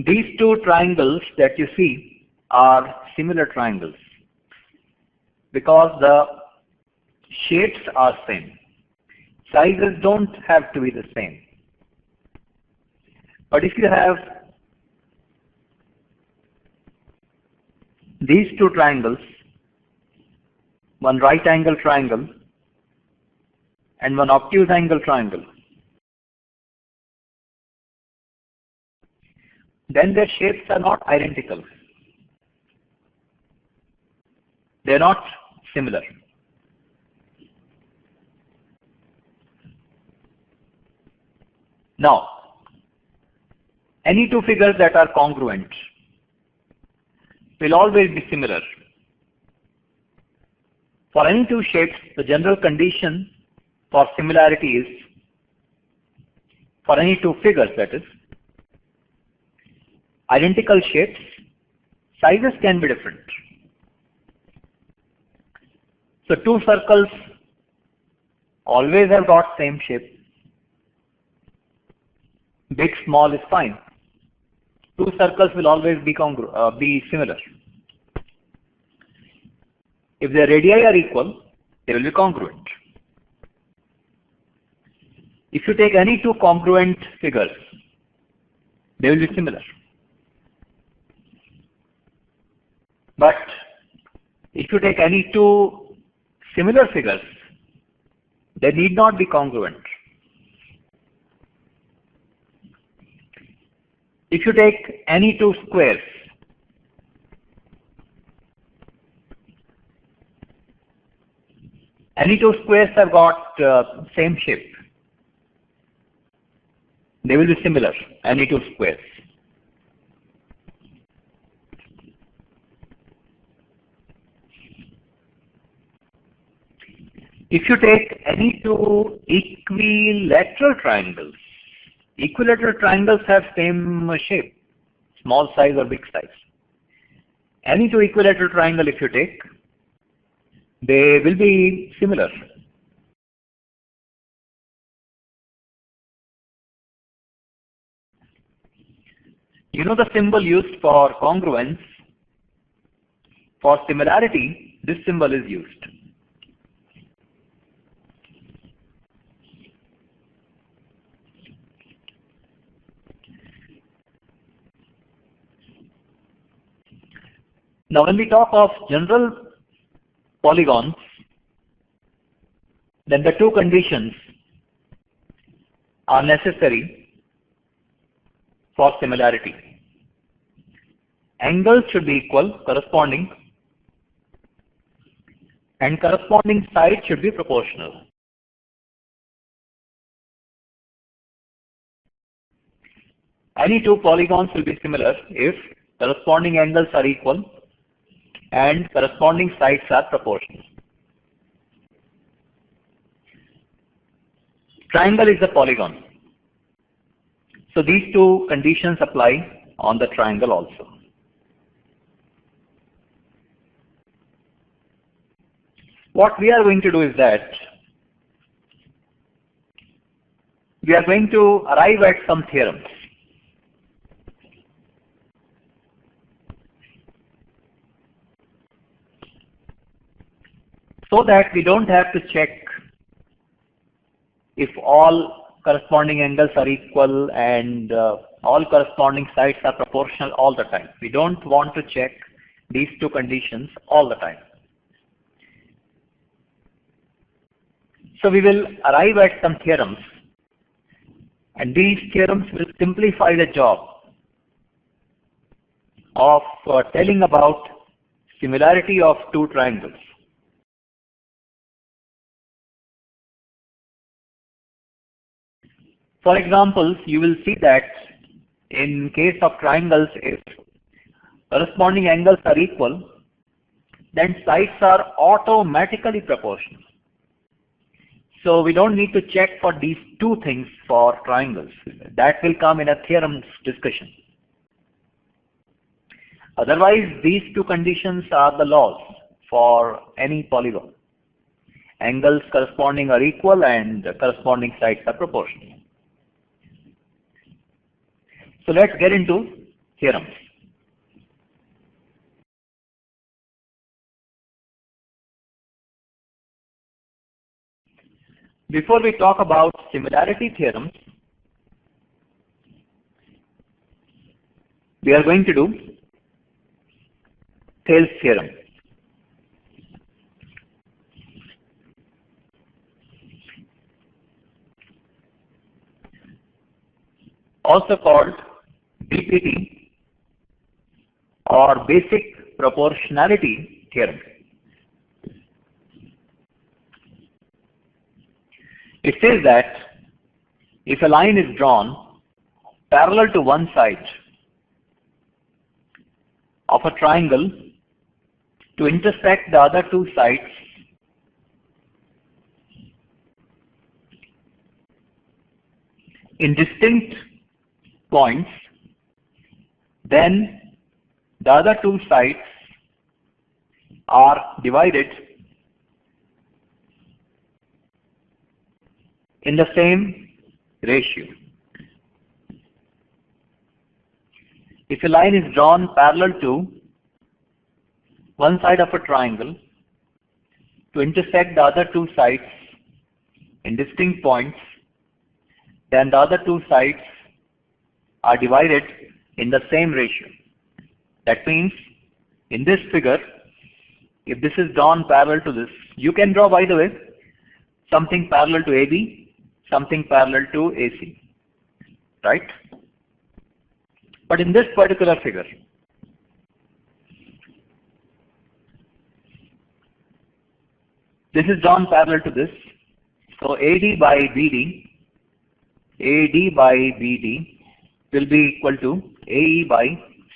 These two triangles that you see are similar triangles because the shapes are same. Sizes don't have to be the same. But if you have these two triangles, one right angle triangle and one obtuse angle triangle, then their shapes are not identical. They are not similar. Now, any two figures that are congruent will always be similar. For any two shapes, the general condition for similarity is, for any two figures that is, identical shapes, sizes can be different. So two circles always have got same shape. Big, small is fine. Two circles will always be similar. If their radii are equal, they will be congruent. If you take any two congruent figures, they will be similar. But if you take any two similar figures, they need not be congruent. If you take any two squares, have got same shape. They will be similar, any two squares. If you take any two equilateral triangles have same shape, small size or big size. Any two equilateral triangle if you take, they will be similar. You know the symbol used for congruence? For similarity, this symbol is used. Now when we talk of general polygons, then the two conditions are necessary for similarity. Angles should be equal, corresponding, and corresponding sides should be proportional. Any two polygons will be similar if corresponding angles are equal and corresponding sides are proportional. Triangle is a polygon. So these two conditions apply on the triangle also. What we are going to do is that we are going to arrive at some theorems. So that we don't have to check if all corresponding angles are equal and all corresponding sides are proportional all the time. We don't want to check these two conditions all the time. So we will arrive at some theorems, and these theorems will simplify the job of telling about similarity of two triangles. For example, you will see that in case of triangles, if corresponding angles are equal, then sides are automatically proportional. So we don't need to check for these two things for triangles. That will come in a theorems discussion. Otherwise, these two conditions are the laws for any polygon. Angles corresponding are equal and corresponding sides are proportional. So let's get into theorems. Before we talk about similarity theorems, we are going to do Thales theorem. Also called BPT or basic proportionality theorem. It says that if a line is drawn parallel to one side of a triangle to intersect the other two sides in distinct points, then the other two sides are divided in the same ratio. If a line is drawn parallel to one side of a triangle to intersect the other two sides in distinct points, then the other two sides are divided in the same ratio. That means in this figure, if this is drawn parallel to this, you can draw, by the way, something parallel to AB, something parallel to AC, right? But in this particular figure, this is drawn parallel to this. So AD by BD will be equal to AE by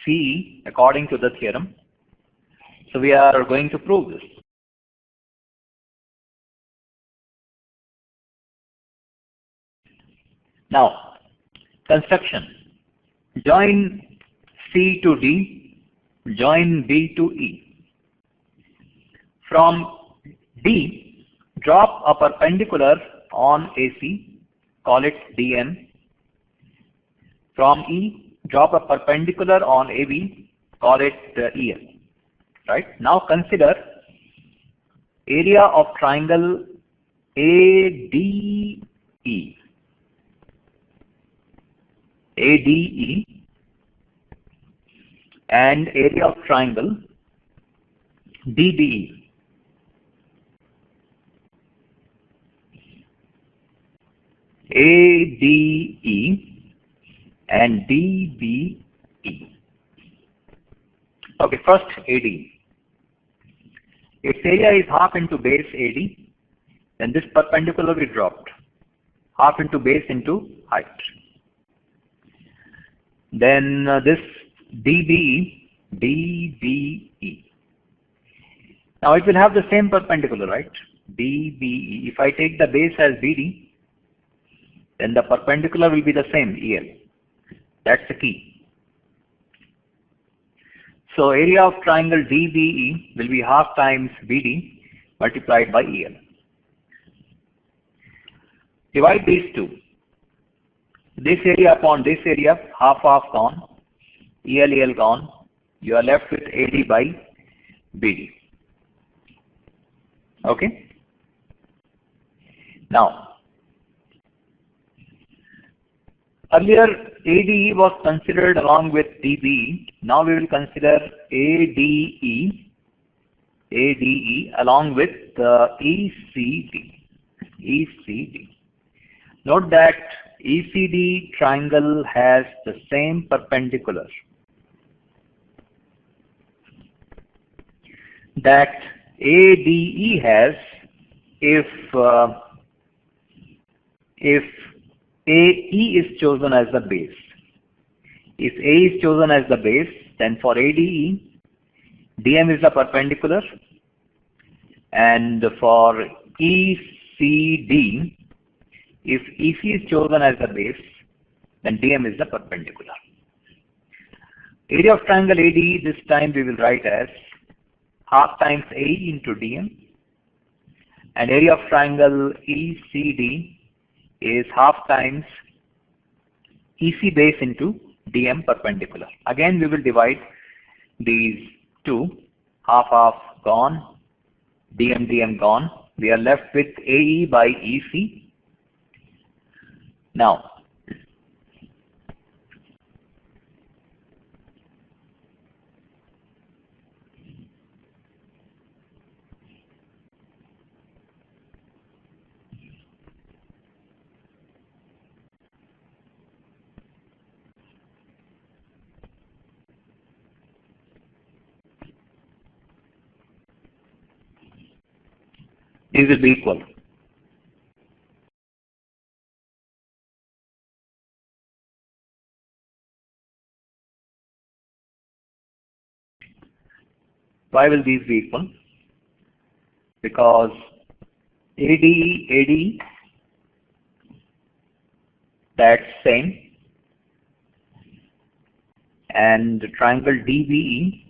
CE according to the theorem. So we are going to prove this. Now, construction. Join C to D, join B to E. From D, drop a perpendicular on AC, call it DM. From E, drop a perpendicular on AB, call it EL. Right? Now consider area of triangle ADE. ADE and area of triangle DBE. ADE and DBE. Okay, first AD. Its area is half into base AD, then this perpendicular is dropped, half into base into height. Then this DBE. Now it will have the same perpendicular, right? DBE. If I take the base as BD, then the perpendicular will be the same, EL. That's the key. So area of triangle DBE will be half times BD multiplied by EL. Divide these two. This area upon this area, half gone, EL gone. You are left with AD by BD. Okay? Now, earlier ADE was considered along with DBE. Now we will consider ADE along with ECD. Note that ECD triangle has the same perpendicular that ADE has if AE is chosen as the base. If A is chosen as the base, then for ADE, DM is the perpendicular, and for ECD, if EC is chosen as the base, then DM is the perpendicular. Area of triangle ADE, this time we will write as half times AE into DM, and area of triangle ECD is half times EC base into DM perpendicular. Again, we will divide these two, half gone, DM gone. We are left with AE by EC. Now, these will be equal. Why will these be equal? Because AD, that's same, and the triangle DBE,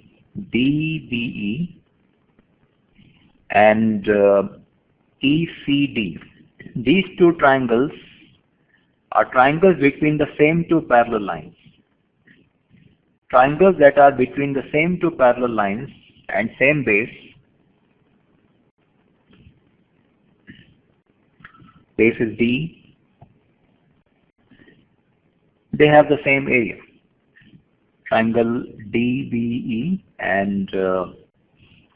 and ECD. These two triangles are triangles between the same two parallel lines. Triangles that are between the same two parallel lines and same base is D, they have the same area. Triangle DBE and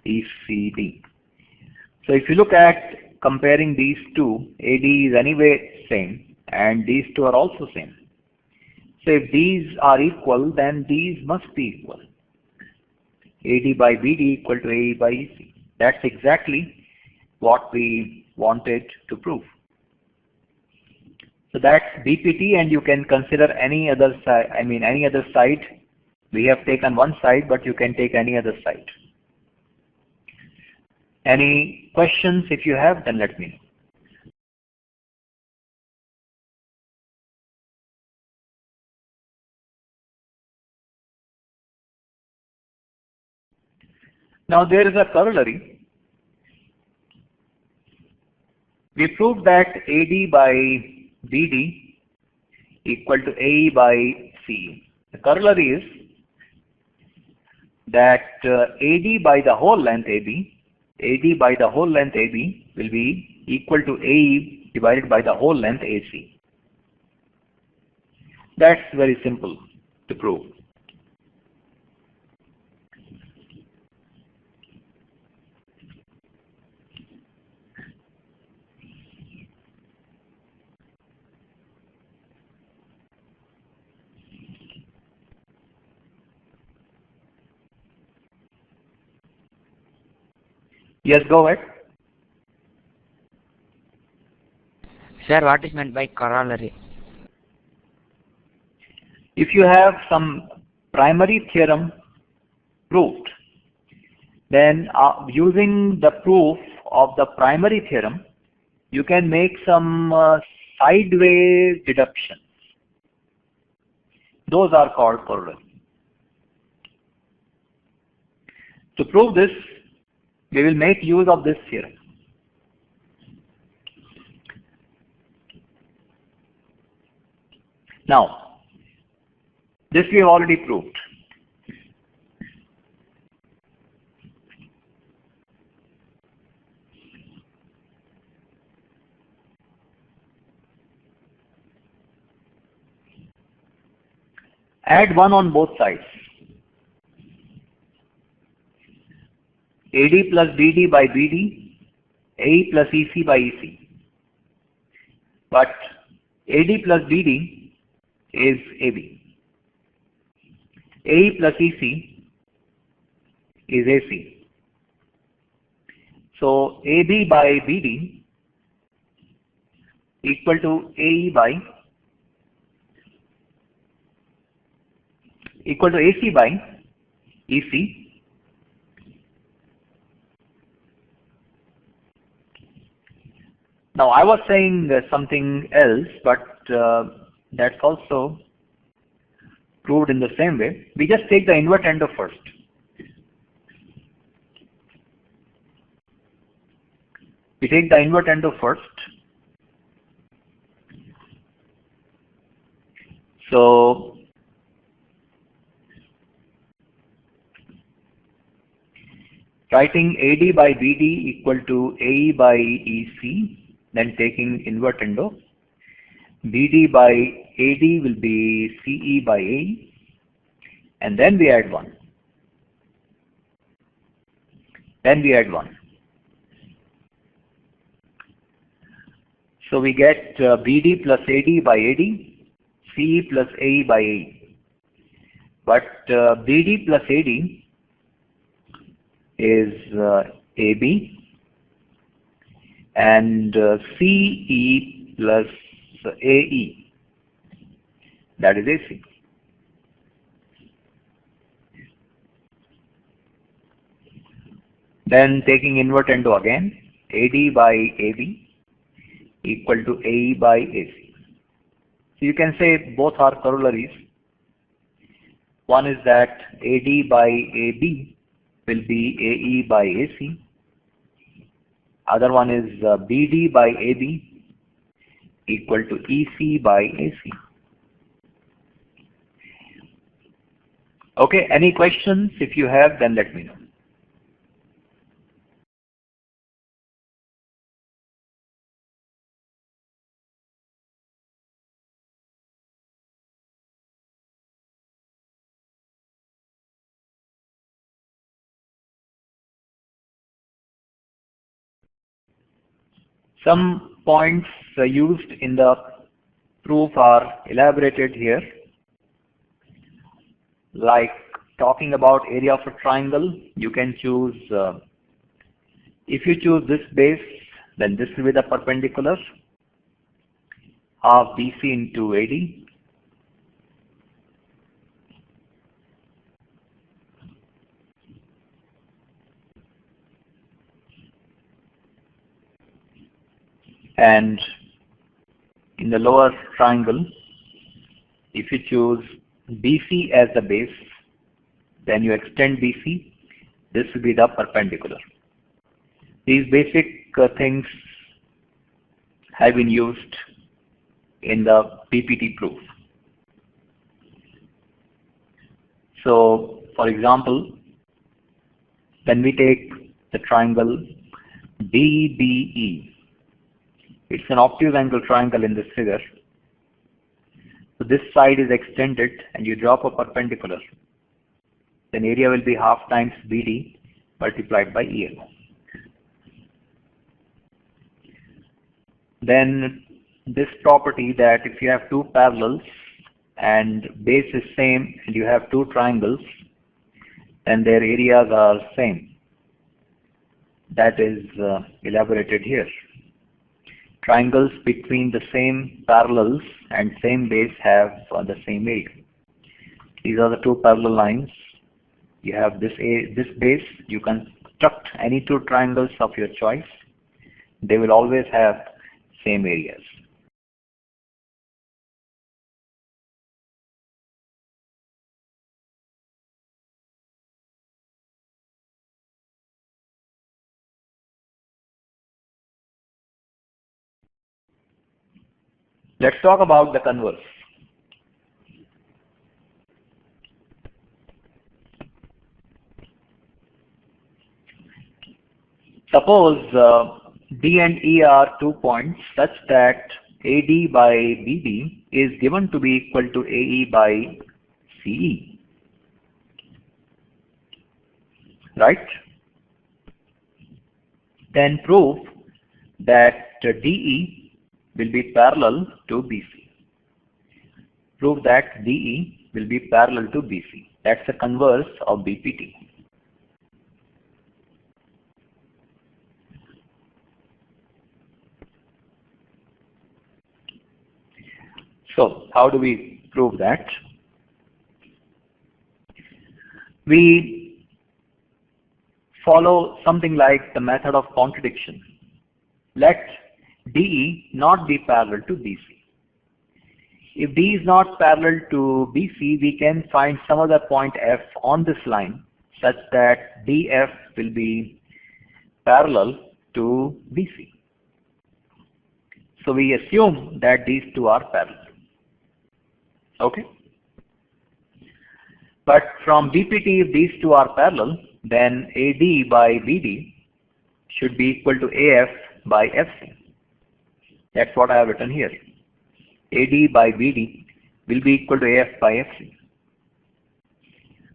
ECD. So if you look at comparing these two, AD is anyway same and these two are also same. So if these are equal, then these must be equal. AD by BD equal to AE by EC. That's exactly what we wanted to prove. So that's BPT, and you can consider any other side. Any other side. We have taken one side, but you can take any other side. Any questions? If you have, then let me know. Now there is a corollary. We proved that AD by BD equal to AE by CE. The corollary is that AD by the whole length AB will be equal to AE divided by the whole length AC. That's very simple to prove. Yes, go ahead. Sir, what is meant by corollary? If you have some primary theorem proved, then using the proof of the primary theorem, you can make some sideways deductions. Those are called corollary. To prove this, we will make use of this theorem. Now, this we have already proved. Add 1 on both sides. AD plus BD by BD, AE plus EC by EC. But AD plus BD is AB. AE plus EC is AC. So AB by BD equal to AE by equal to AC by EC. Now I was saying something else, but that's also proved in the same way. We just take the invert endo first. We take the invert endo first. So writing AD by BD equal to AE by EC, then taking invertendo. BD by AD will be CE by AE, and then we add 1. Then we add 1. So we get BD plus AD by AD, CE plus AE by AE. But BD plus AD is AB, and CE plus AE, that is AC. Then taking invertendo again, AD by AB equal to AE by AC. So you can say both are corollaries. One is that AD by AB will be AE by AC. Other one is BD by AB equal to EC by AC. Okay, any questions? If you have, then let me know. Some points used in the proof are elaborated here, like talking about area of a triangle. You can choose, if you choose this base, then this will be the perpendicular, half BC into AD. And in the lower triangle, if you choose BC as the base, then you extend BC, this will be the perpendicular. These basic things have been used in the PPT proof. So, for example, when we take the triangle DBE, it's an obtuse angle triangle in this figure. So this side is extended and you drop a perpendicular. Then area will be half times BD multiplied by EL. Then this property that if you have two parallels and base is same and you have two triangles, then their areas are same. That is elaborated here. Triangles between the same parallels and same base have the same area. These are the two parallel lines. You have this base. You construct any two triangles of your choice. They will always have same areas. Let's talk about the converse. Suppose D and E are 2 points such that AD by BD is given to be equal to AE by CE. Right? Then prove that DE will be parallel to BC. Prove that DE will be parallel to BC. That's the converse of BPT. So, how do we prove that? We follow something like the method of contradiction. Let DE not be parallel to BC. If D is not parallel to BC, we can find some other point F on this line such that DF will be parallel to BC. So we assume that these two are parallel. Okay? But from BPT, if these two are parallel, then AD by BD should be equal to AF by FC. That's what I have written here. AD by BD will be equal to AF by FC.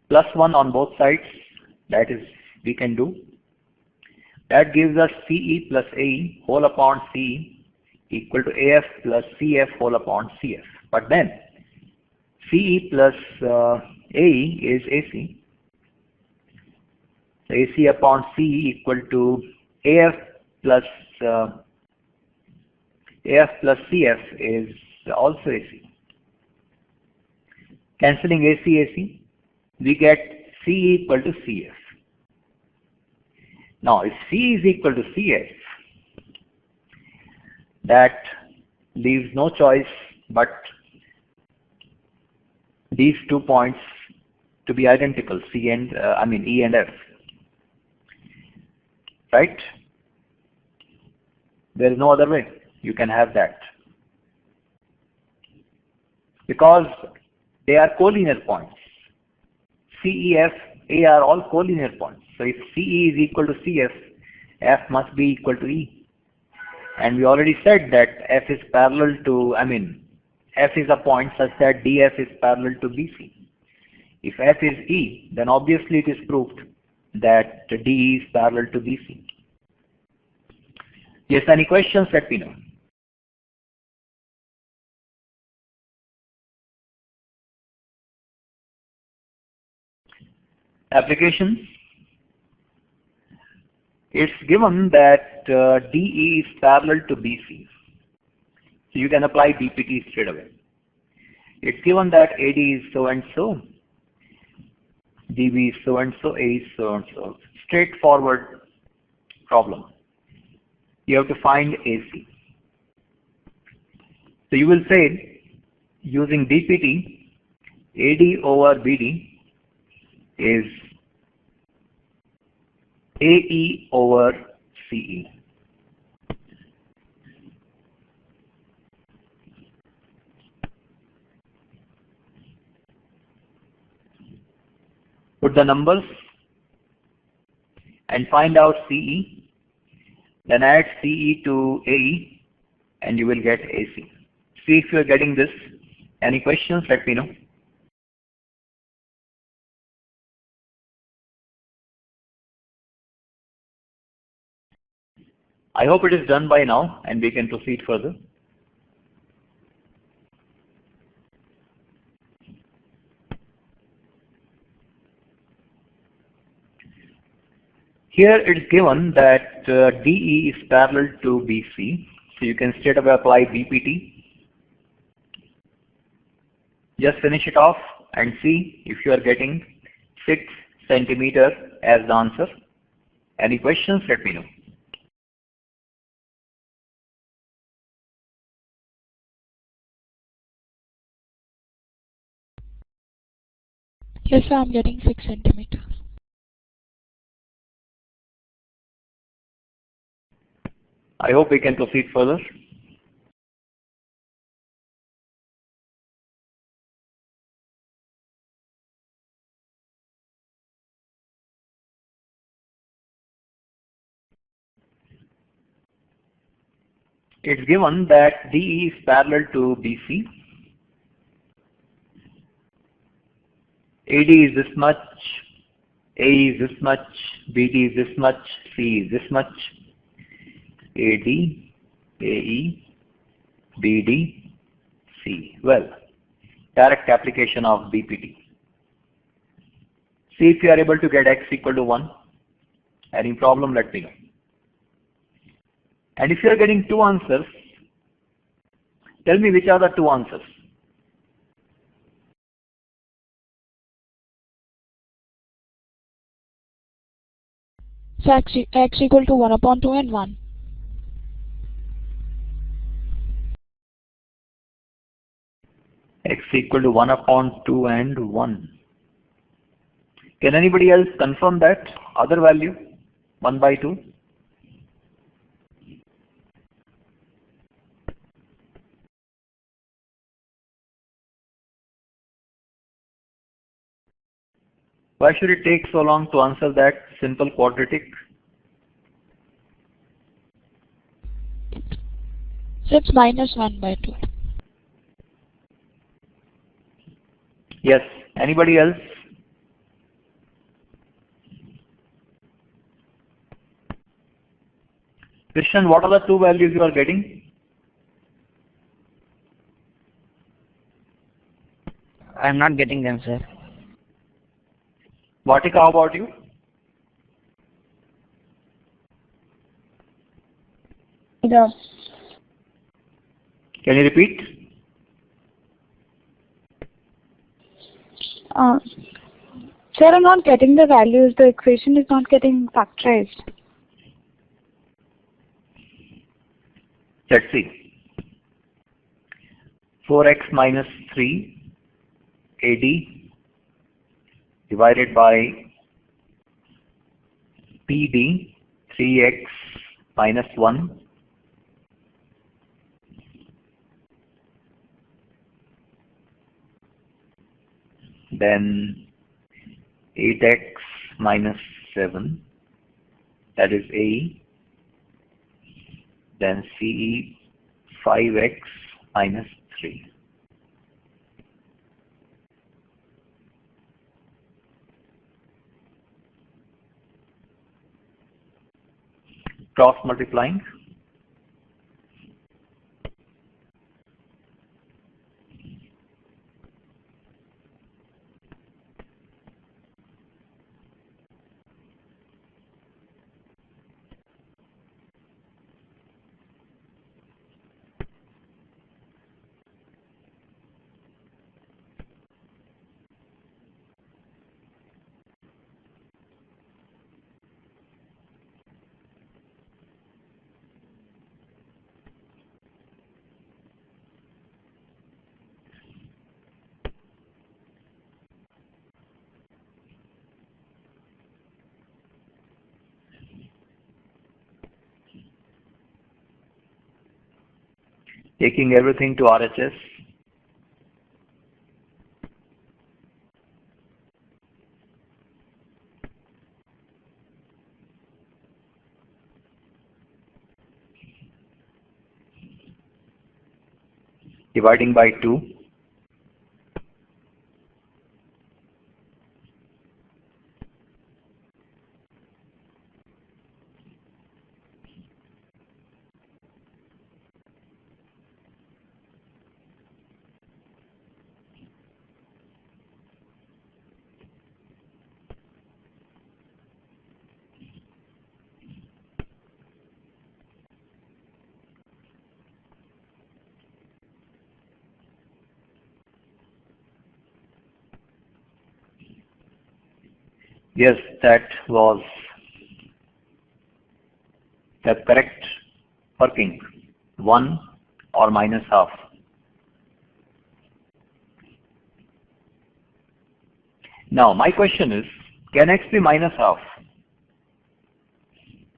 Plus 1 on both sides, that is, we can do. That gives us CE plus AE whole upon CE equal to AF plus CF whole upon CF. But then CE plus AE is AC. So AC upon CE equal to AF plus CF is also AC. Cancelling AC, we get CE equal to CF. Now, if C is equal to CF, that leaves no choice but these 2 points to be identical, E and F. Right? There is no other way. You can have that. Because they are collinear points. C, E, F, A are all collinear points. So if CE is equal to CF, F must be equal to E. And we already said that F is parallel to, F is a point such that DF is parallel to BC. If F is E, then obviously it is proved that DE is parallel to BC. Yes, any questions? Let me know. Applications. It's given that DE is parallel to BC. So you can apply BPT straight away. It's given that AD is so and so, DB is so and so, A is so and so. Straightforward problem. You have to find AC. So you will say, using DPT, AD over BD is AE over CE. Put the numbers and find out CE. Then add CE to AE and you will get AC. See if you are getting this. Any questions? Let me know. I hope it is done by now and we can proceed further. Here it is given that DE is parallel to BC. So you can straight away apply BPT. Just finish it off and see if you are getting 6 centimeters as the answer. Any questions? Let me know. Yes, sir, I'm getting 6 centimeters. I hope we can proceed further. It's given that DE is parallel to BC. AD is this much, AE is this much, BD is this much, C is this much. AD, AE, BD, C. Well, direct application of BPT. See if you are able to get X equal to 1. Any problem, let me know. And if you are getting 2 answers, tell me which are the 2 answers. So X equal to 1 upon 2 and 1. X equal to 1 upon 2 and 1. Can anybody else confirm that other value 1 by 2? Why should it take so long to answer that simple quadratic? So it's minus 1 by 2. Yes. Anybody else? Christian, what are the two values you are getting? I'm not getting them, sir. Vatika, how about you? Yeah. Can you repeat? Sir, I'm not getting the values. The equation is not getting factorized. Let's see. 4x minus 3 AD divided by PD 3x minus 1 then 8x minus 7, that is AE, then CE 5x minus 3. Cross multiplying. Taking everything to RHS. Dividing by 2. Yes, that was the correct working. 1 or minus half. Now my question is, can x be minus half?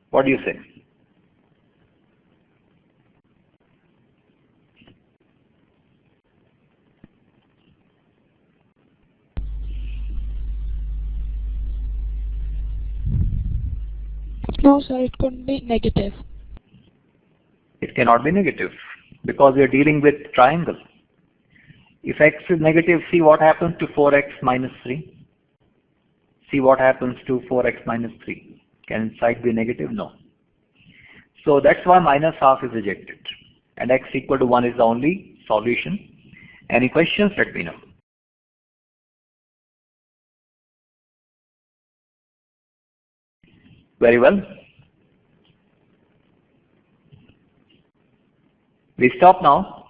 What do you say? No, sir, it couldn't be negative. It cannot be negative because we are dealing with triangle. If x is negative, see what happens to 4x minus 3. See what happens to 4x minus 3. Can side be negative? No. So that's why minus half is rejected. And x equal to 1 is the only solution. Any questions? Let me know. Very well. We stop now.